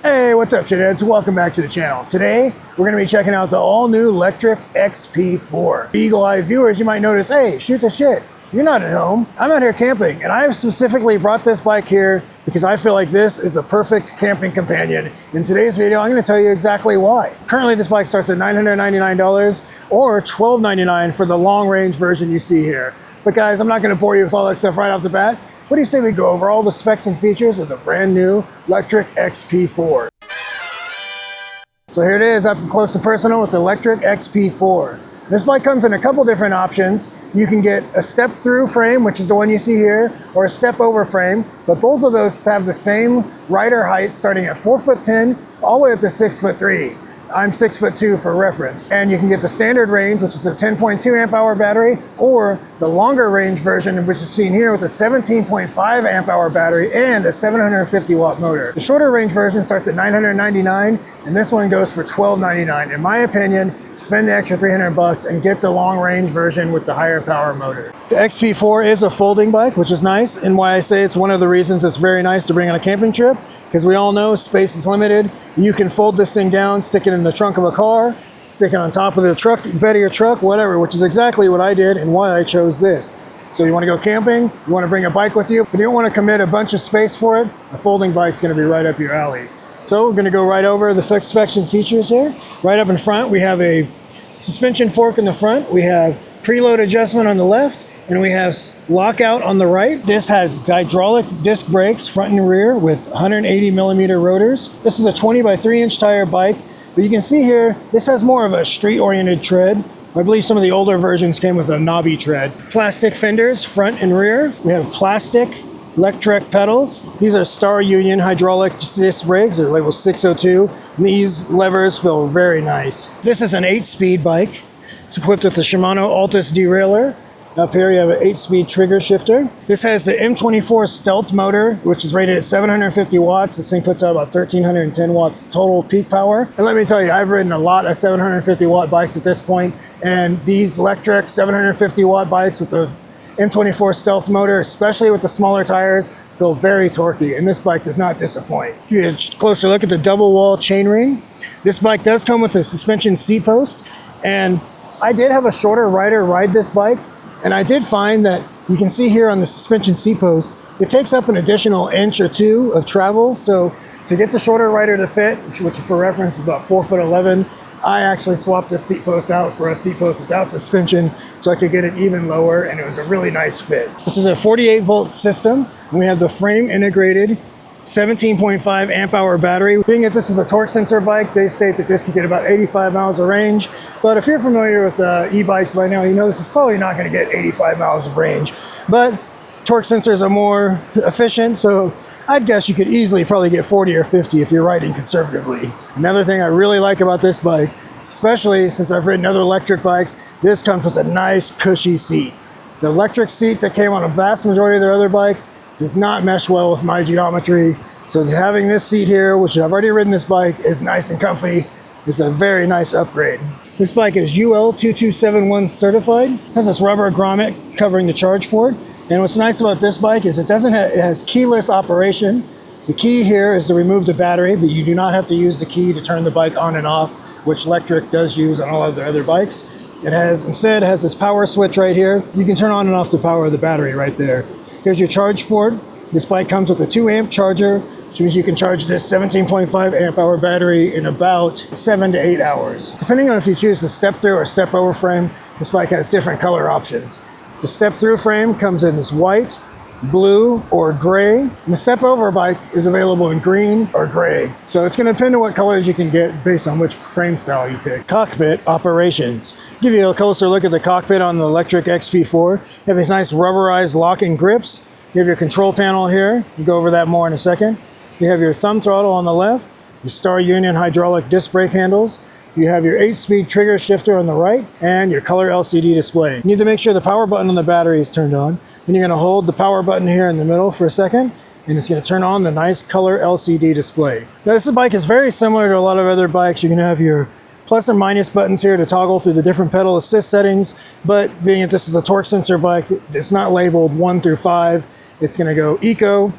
Hey, what's up, shitheads? Welcome back to the channel. Today, we're going to be checking out the all-new Lectric XP4. Eagle-Eye viewers, you might notice, hey, shoot the shit. You're not at home. I'm out here camping, and I have specifically brought this bike here because I feel like this is a perfect camping companion. In today's video, I'm going to tell you exactly why. Currently, this bike starts at $999 or $1,299 for the long-range version you see here. But guys, I'm not going to bore you with all that stuff right off the bat. What do you say we go over all the specs and features of the brand new Lectric XP4? So here it is, up close and personal with the Lectric XP4. This bike comes in a couple different options. You can get a step-through frame, which is the one you see here, or a step-over frame, but both of those have the same rider height starting at 4'10" all the way up to 6'3". I'm 6'2" for reference. And you can get the standard range, which is a 10.2 amp hour battery, or the longer range version, which is seen here with a 17.5 amp hour battery and a 750 watt motor. The shorter range version starts at $999, and this one goes for $1,299. In my opinion, spend the extra $300 and get the long range version with the higher power motor. The XP4 is a folding bike, which is nice, and why I say it's one of the reasons it's very nice to bring on a camping trip, because we all know space is limited. You can fold this thing down, stick it in the trunk of a car, stick it on top of the truck, bed of your truck, whatever, which is exactly what I did and why I chose this. So you want to go camping, you want to bring a bike with you, but you don't want to commit a bunch of space for it, a folding bike's going to be right up your alley. So we're going to go right over the specs and features here. Right up in front, we have a suspension fork in the front, we have preload adjustment on the left, and we have lockout on the right. This has hydraulic disc brakes front and rear with 180 millimeter rotors. This is a 20 by 3 inch tire bike, but you can see here, this has more of a street oriented tread. I believe some of the older versions came with a knobby tread. Plastic fenders, front and rear. We have plastic Lectric pedals. These are Star Union hydraulic disc brakes. They're labeled 602. These levers feel very nice. This is an 8-speed bike. It's equipped with the Shimano Altus derailleur. Up here you have an 8-speed trigger shifter. This has the M24 Stealth motor, which is rated at 750 watts. This thing puts out about 1,310 watts total peak power. And let me tell you, I've ridden a lot of 750 watt bikes at this point, and these Lectric 750 watt bikes with the M24 Stealth motor, especially with the smaller tires, feel very torquey, and this bike does not disappoint. You get a closer look at the double wall chainring. This bike does come with a suspension seat post, and I did have a shorter rider ride this bike, and I did find that you can see here on the suspension seat post, it takes up an additional inch or two of travel. So to get the shorter rider to fit, which for reference is about 4'11", I actually swapped this seat post out for a seat post without suspension so I could get it even lower, and it was a really nice fit. This is a 48 volt system, and we have the frame integrated 17.5 amp hour battery. Being that this is a torque sensor bike, they state that this can get about 85 miles of range. But if you're familiar with e-bikes by now, you know this is probably not going to get 85 miles of range. But torque sensors are more efficient, so I'd guess you could easily probably get 40 or 50 if you're riding conservatively. Another thing I really like about this bike, especially since I've ridden other electric bikes, this comes with a nice cushy seat. The electric seat that came on a vast majority of their other bikes does not mesh well with my geometry. So having this seat here, which I've already ridden this bike, is nice and comfy. It's a very nice upgrade. This bike is UL 2271 certified. It has this rubber grommet covering the charge port. And what's nice about this bike is it has keyless operation. The key here is to remove the battery, but you do not have to use the key to turn the bike on and off, which Lectric does use on all of their other bikes. Instead it has this power switch right here. You can turn on and off the power of the battery right there. Here's your charge port. This bike comes with a 2 amp charger, which means you can charge this 17.5 amp hour battery in about 7 to 8 hours. Depending on if you choose the step through or step over frame, this bike has different color options. The step through frame comes in this white, blue, or gray. And the step over bike is available in green or gray. So it's going to depend on what colors you can get based on which frame style you pick. Cockpit operations. Give you a closer look at the cockpit on the Lectric XP4. You have these nice rubberized locking grips. You have your control panel here. We'll go over that more in a second. You have your thumb throttle on the left, your Star Union hydraulic disc brake handles. You have your 8-speed trigger shifter on the right, and your color LCD display. You need to make sure the power button on the battery is turned on. Then you're going to hold the power button here in the middle for a second, and it's going to turn on the nice color LCD display. Now this bike is very similar to a lot of other bikes. You're going to have your plus and minus buttons here to toggle through the different pedal assist settings, but being that this is a torque sensor bike, it's not labeled 1 through 5. It's going to go Eco,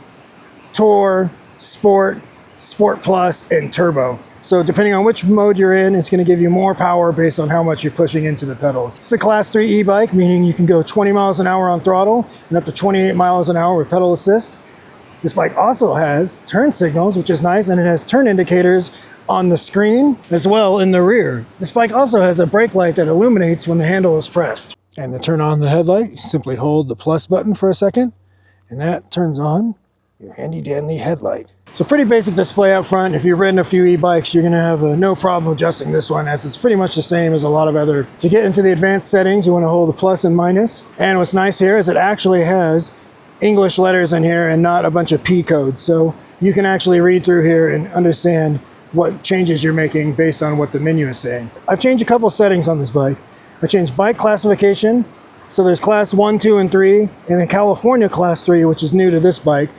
Tour, Sport, Sport Plus, and Turbo. So depending on which mode you're in, it's going to give you more power based on how much you're pushing into the pedals. It's a Class 3 e-bike, meaning you can go 20 miles an hour on throttle and up to 28 miles an hour with pedal assist. This bike also has turn signals, which is nice, and it has turn indicators on the screen as well in the rear. This bike also has a brake light that illuminates when the handle is pressed. And to turn on the headlight, you simply hold the plus button for a second, and that turns on your handy dandy headlight. So pretty basic display out front. If you've ridden a few e-bikes, you're gonna have no problem adjusting this one, as it's pretty much the same as a lot of other. To get into the advanced settings, you wanna hold the plus and minus. And what's nice here is it actually has English letters in here and not a bunch of P codes. So you can actually read through here and understand what changes you're making based on what the menu is saying. I've changed a couple settings on this bike. I changed bike classification. So there's class 1, 2, and 3, and then California class 3, which is new to this bike.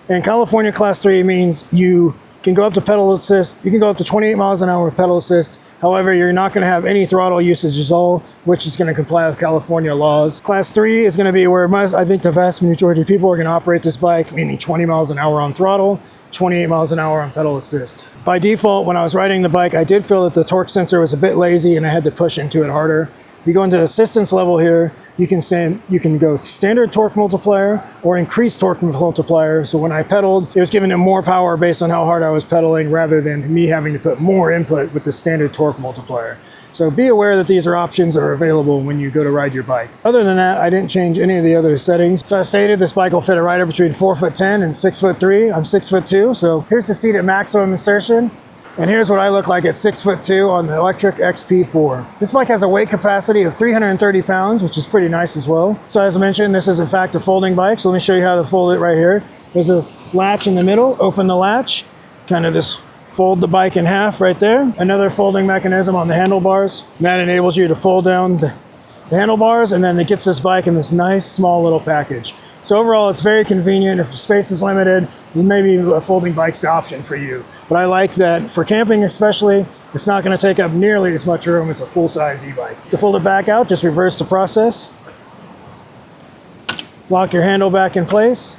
And California class 3 means you can go up to pedal assist. You can go up to 28 miles an hour with pedal assist. However, you're not going to have any throttle usage at all, which is going to comply with California laws. Class 3 is going to be where I think the vast majority of people are going to operate this bike, meaning 20 miles an hour on throttle, 28 miles an hour on pedal assist. By default, when I was riding the bike, I did feel that the torque sensor was a bit lazy and I had to push into it harder. If you go into assistance level here, you can go standard torque multiplier or increased torque multiplier. So when I pedaled, it was giving it more power based on how hard I was pedaling rather than me having to put more input with the standard torque multiplier. So be aware that these options are available when you go to ride your bike. Other than that, I didn't change any of the other settings. So as stated, this bike will fit a rider between 4'10" and 6'3". I'm 6'2", so here's the seat at maximum insertion. And here's what I look like at 6'2" on the Lectric XP4. This bike has a weight capacity of 330 pounds, which is pretty nice as well. So as I mentioned, this is in fact a folding bike. So let me show you how to fold it right here. There's a latch in the middle, open the latch, kind of just fold the bike in half right there. Another folding mechanism on the handlebars. And that enables you to fold down the handlebars, and then it gets this bike in this nice small little package. So overall, it's very convenient. If the space is limited, maybe a folding bike's the option for you. But I like that for camping especially, it's not going to take up nearly as much room as a full-size e-bike. To fold it back out, just reverse the process. Lock your handle back in place.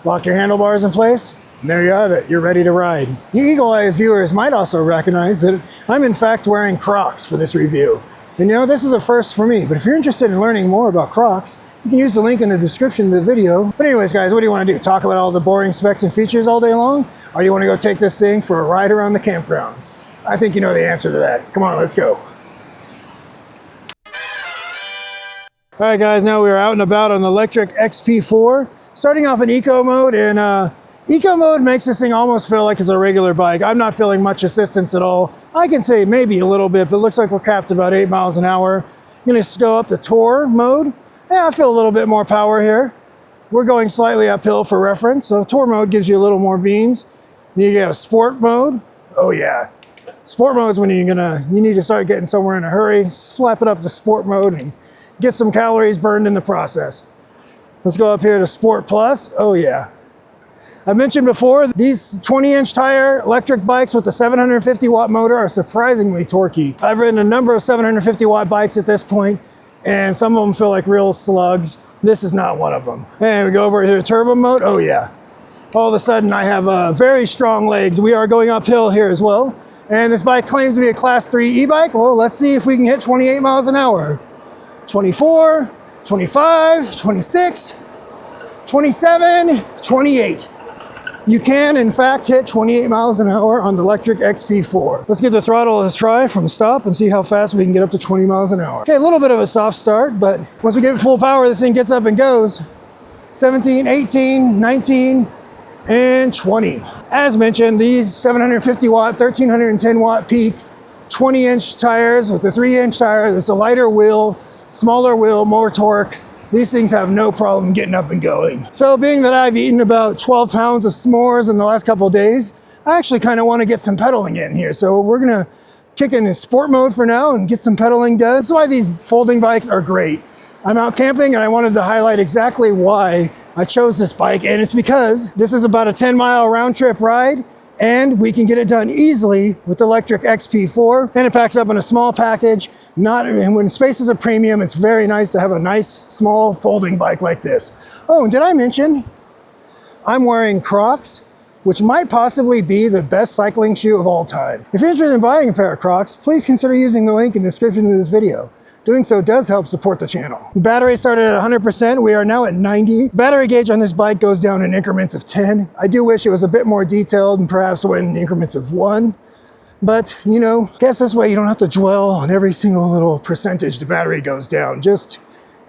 Lock your handlebars in place. And there you have it. You're ready to ride. You eagle-eyed viewers might also recognize that I'm in fact wearing Crocs for this review. And you know, this is a first for me, but if you're interested in learning more about Crocs, you can use the link in the description of the video. But anyways, guys, what do you want to do? Talk about all the boring specs and features all day long? Or do you want to go take this thing for a ride around the campgrounds? I think you know the answer to that. Come on, let's go. All right, guys, now we're out and about on the Lectric XP4. Starting off in eco mode, and eco mode makes this thing almost feel like it's a regular bike. I'm not feeling much assistance at all. I can say maybe a little bit, but it looks like we're capped about 8 miles an hour. I'm gonna go up to tour mode. Yeah, I feel a little bit more power here. We're going slightly uphill for reference, so tour mode gives you a little more beans. You have sport mode. Oh yeah. Sport mode is when you need to start getting somewhere in a hurry. Slap it up to sport mode and get some calories burned in the process. Let's go up here to Sport Plus. Oh yeah. I mentioned before, these 20-inch tire electric bikes with the 750 watt motor are surprisingly torquey. I've ridden a number of 750 watt bikes at this point, and some of them feel like real slugs. This is not one of them. And we go over to turbo mode. Oh yeah. All of a sudden I have very strong legs. We are going uphill here as well. And this bike claims to be a class 3 e-bike. Well, let's see if we can hit 28 miles an hour. 24, 25, 26, 27, 28. You can, in fact, hit 28 miles an hour on the Lectric XP4. Let's give the throttle a try from stop and see how fast we can get up to 20 miles an hour. Okay, a little bit of a soft start, but once we get full power, this thing gets up and goes. 17, 18, 19, and 20. As mentioned, these 750 watt, 1310 watt peak, 20-inch tires with the 3-inch tire. It's a lighter wheel, smaller wheel, more torque. These things have no problem getting up and going. So being that I've eaten about 12 pounds of s'mores in the last couple of days, I actually kind of want to get some pedaling in here. So we're gonna kick in sport mode for now and get some pedaling done. That's why these folding bikes are great. I'm out camping and I wanted to highlight exactly why I chose this bike, and it's because this is about a 10-mile round trip ride, and we can get it done easily with the Lectric XP4, and it packs up in a small package. And when space is a premium, it's very nice to have a nice small folding bike like this. Oh, and did I mention I'm wearing Crocs? which might possibly be the best cycling shoe of all time. If you're interested in buying a pair of Crocs, please consider using the link in the description of this video. Doing so does help support the channel. Battery started at 100%, we are now at 90. Battery gauge on this bike goes down in increments of 10. I do wish it was a bit more detailed and perhaps went in increments of 1. But, you know, guess this way you don't have to dwell on every single little percentage the battery goes down, just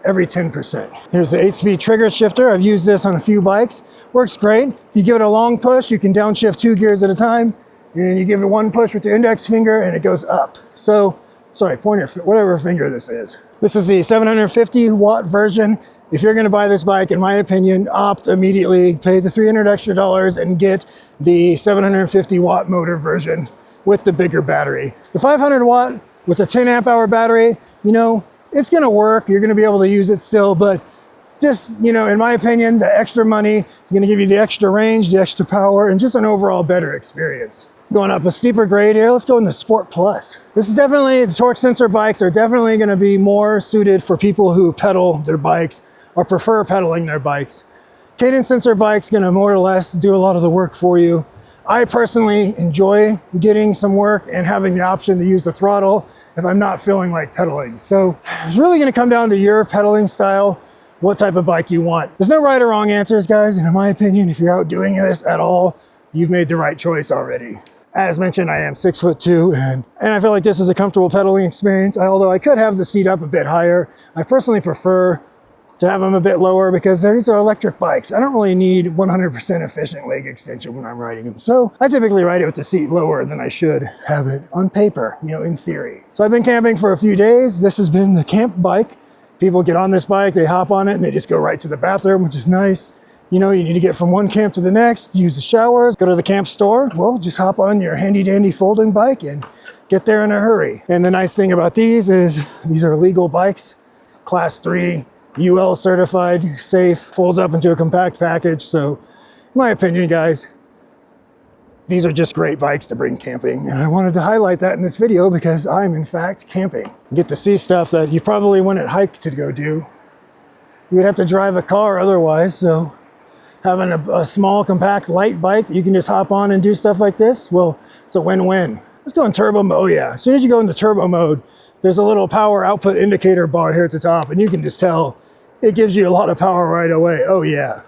every 10%. Here's the 8-speed trigger shifter. I've used this on a few bikes. Works great. If you give it a long push, you can downshift 2 gears at a time. And you give it 1 push with your index finger and it goes up. So, sorry, pointer, whatever finger this is. This is the 750 watt version. If you're gonna buy this bike, in my opinion, opt immediately, pay the $300 extra and get the 750 watt motor version with the bigger battery. The 500 watt with a 10 amp hour battery, you know, it's gonna work. You're gonna be able to use it still, but just, you know, in my opinion, the extra money is gonna give you the extra range, the extra power, and just an overall better experience. Going up a steeper grade here, let's go in the Sport Plus. This is definitely, the torque sensor bikes are definitely gonna be more suited for people who pedal their bikes or prefer pedaling their bikes. Cadence sensor bike's gonna more or less do a lot of the work for you. I personally enjoy getting some work and having the option to use the throttle if I'm not feeling like pedaling. So it's really gonna come down to your pedaling style, what type of bike you want. There's no right or wrong answers, guys, and in my opinion, if you're out doing this at all, you've made the right choice already. As mentioned, I am 6'2", and I feel like this is a comfortable pedaling experience, although I could have the seat up a bit higher. I personally prefer to have them a bit lower because these are electric bikes. I don't really need 100% efficient leg extension when I'm riding them. So I typically ride it with the seat lower than I should have it on paper, you know, in theory. So I've been camping for a few days. This has been the camp bike. People get on this bike, they hop on it, and they just go right to the bathroom, which is nice. You know, you need to get from one camp to the next, use the showers, go to the camp store. Well, just hop on your handy dandy folding bike and get there in a hurry. And the nice thing about these is these are legal bikes, class 3, UL certified, safe, folds up into a compact package. So in my opinion, guys, these are just great bikes to bring camping. And I wanted to highlight that in this video because I'm in fact camping. You get to see stuff that you probably wouldn't hike to go do. You would have to drive a car otherwise. So having a small, compact, light bike that you can just hop on and do stuff like this, well, it's a win-win. Let's go in turbo mode. Oh yeah, as soon as you go into turbo mode, there's a little power output indicator bar here at the top, and you can just tell it gives you a lot of power right away. Oh yeah.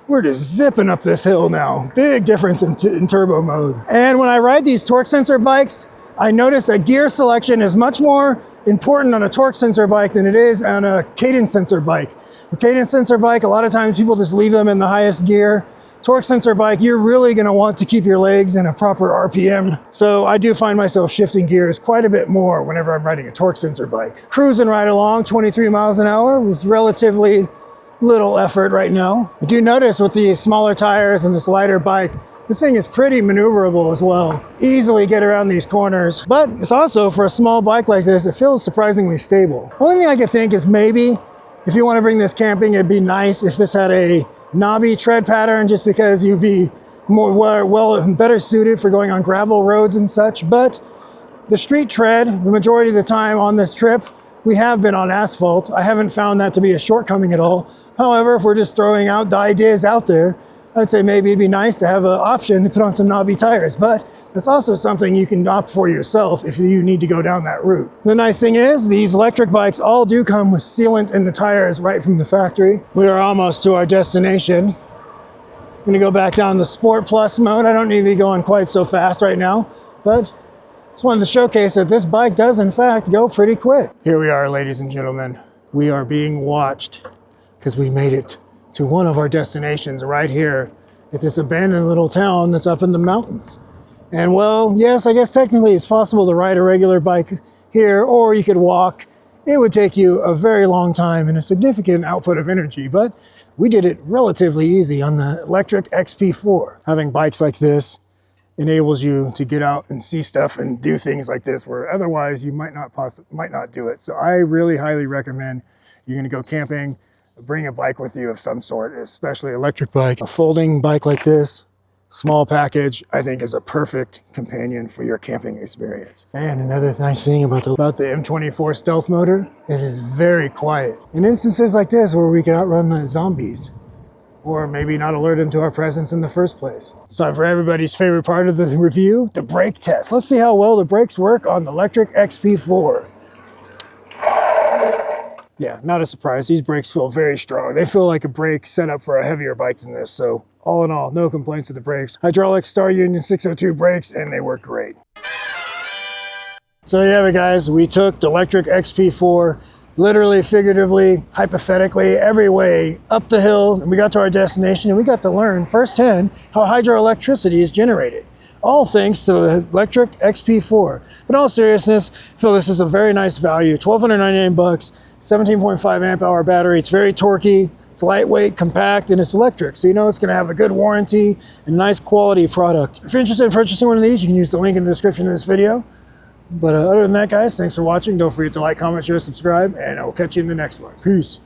We're just zipping up this hill now. Big difference in turbo mode. And when I ride these torque sensor bikes, I notice that gear selection is much more important on a torque sensor bike than it is on a cadence sensor bike. A cadence sensor bike, a lot of times people just leave them in the highest gear. Torque sensor bike, you're really gonna want to keep your legs in a proper RPM. So I do find myself shifting gears quite a bit more whenever I'm riding a torque sensor bike. Cruising right along, 23 miles an hour with relatively little effort right now. I do notice with the smaller tires and this lighter bike, this thing is pretty maneuverable as well. Easily get around these corners. But it's also, for a small bike like this, it feels surprisingly stable. Only thing I could think is maybe if you want to bring this camping, it'd be nice if this had a knobby tread pattern, just because you'd be better suited for going on gravel roads and such. But the street tread, the majority of the time on this trip, we have been on asphalt. I haven't found that to be a shortcoming at all. However, if we're just throwing out the ideas out there, I'd say maybe it'd be nice to have an option to put on some knobby tires, but that's also something you can opt for yourself if you need to go down that route. The nice thing is these electric bikes all do come with sealant in the tires right from the factory. We are almost to our destination. I'm gonna go back down the Sport Plus mode. I don't need to be going quite so fast right now, but just wanted to showcase that this bike does in fact go pretty quick. Here we are, ladies and gentlemen. We are being watched because we made it to one of our destinations right here at this abandoned little town that's up in the mountains. And well, yes, I guess technically it's possible to ride a regular bike here, or you could walk. It would take you a very long time and a significant output of energy, but we did it relatively easy on the Lectric XP4. Having bikes like this enables you to get out and see stuff and do things like this where otherwise you might not do it. So I really highly recommend you're gonna go camping, bring a bike with you of some sort, especially electric bike. A folding bike like this, small package, I think is a perfect companion for your camping experience. And another nice thing about the M24 stealth motor, it is very quiet. In instances like this where we can outrun the zombies, or maybe not alert them to our presence in the first place. It's time for everybody's favorite part of the review, the brake test. Let's see how well the brakes work on the Lectric XP4. Yeah, not a surprise. These brakes feel very strong. They feel like a brake set up for a heavier bike than this. So all in all, no complaints with the brakes. Hydraulic Star Union 602 brakes, and they work great. So there you have it, guys. We took the Lectric XP4, literally, figuratively, hypothetically, every way up the hill, and we got to our destination, and we got to learn firsthand how hydroelectricity is generated. All thanks to the Lectric XP4. But in all seriousness, I feel this is a very nice value. $1,299, 17.5 amp hour battery. It's very torquey, it's lightweight, compact, and it's electric. So you know it's gonna have a good warranty and a nice quality product. If you're interested in purchasing one of these, you can use the link in the description of this video. But other than that, guys, thanks for watching. Don't forget to like, comment, share, subscribe, and I will catch you in the next one. Peace.